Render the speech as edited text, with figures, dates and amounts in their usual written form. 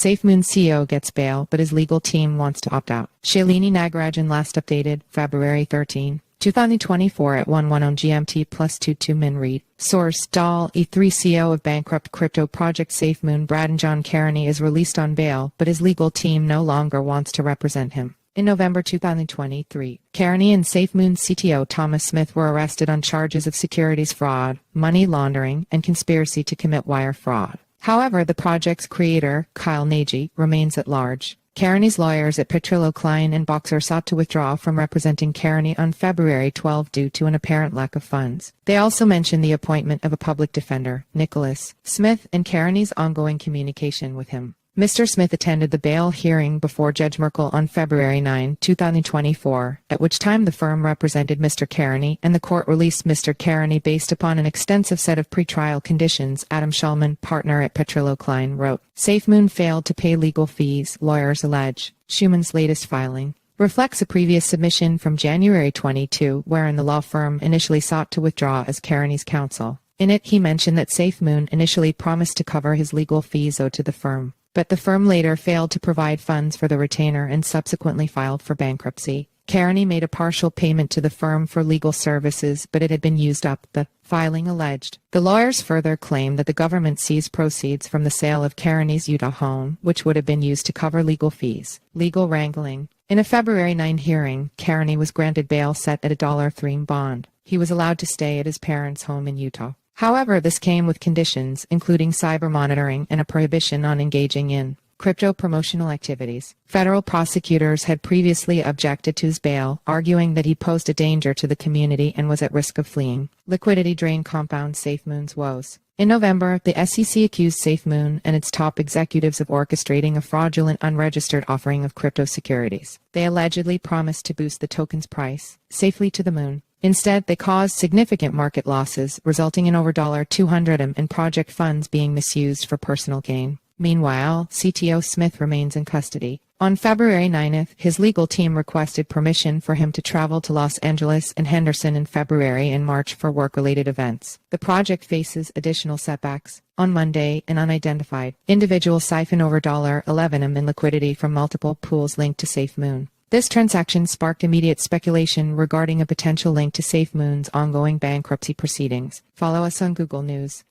SafeMoon CEO gets bail, but his legal team wants to opt out. Shalini Nagarajan last updated, February 13, 2024 at 1:10 GMT plus 22 min read. Source: DALL. E3 CEO of bankrupt crypto project SafeMoon Braden John Karony is released on bail, but his legal team no longer wants to represent him. In November 2023, Karony and SafeMoon CTO Thomas Smith were arrested on charges of securities fraud, money laundering, and conspiracy to commit wire fraud. However, the project's creator, Nagy, remains at large. Karony's lawyers at Petrillo Klein Boxer sought to withdraw from representing Karony on February 12 due to an apparent lack of funds. They also mentioned the appointment of a public defender, Nicholas Smith, and Karony's ongoing communication with him. Mr. Smith attended the bail hearing before Judge Merkl on February 9, 2024, at which time the firm represented Mr. Karony, and the court released Mr. Karony based upon an extensive set of pretrial conditions. Adam Schulman, partner at Petrillo Klein, wrote, SafeMoon failed to pay legal fees, lawyers allege. Schulman's latest filing reflects a previous submission from January 22, wherein the law firm initially sought to withdraw as Karony's counsel. In it, he mentioned that SafeMoon initially promised to cover his legal fees owed to the firm, but the firm later failed to provide funds for the retainer and subsequently filed for bankruptcy. Karony made a partial payment to the firm for legal services, but it had been used up, the filing alleged. The lawyers further claimed that the government seized proceeds from the sale of Karony's Utah home, which would have been used to cover legal fees. Legal wrangling. In a February 9 hearing, Karony was granted bail set at a $3 bond. He was allowed to stay at his parents' home in Utah. However, this came with conditions, including cyber monitoring and a prohibition on engaging in crypto promotional activities. Federal prosecutors had previously objected to his bail, arguing that he posed a danger to the community and was at risk of fleeing. Liquidity drain compounds SafeMoon's woes. In November, the SEC accused SafeMoon and its top executives of orchestrating a fraudulent unregistered offering of crypto securities. They allegedly promised to boost the token's price safely to the moon. Instead, they caused significant market losses, resulting in over $200 in project funds being misused for personal gain. Meanwhile, CTO Smith remains in custody. On February 9, his legal team requested permission for him to travel to Los Angeles and Henderson in February and March for work-related events. The project faces additional setbacks. On Monday, an unidentified individual siphoned over $11 in liquidity from multiple pools linked to SafeMoon. This transaction sparked immediate speculation regarding a potential link to SafeMoon's ongoing bankruptcy proceedings. Follow us on Google News.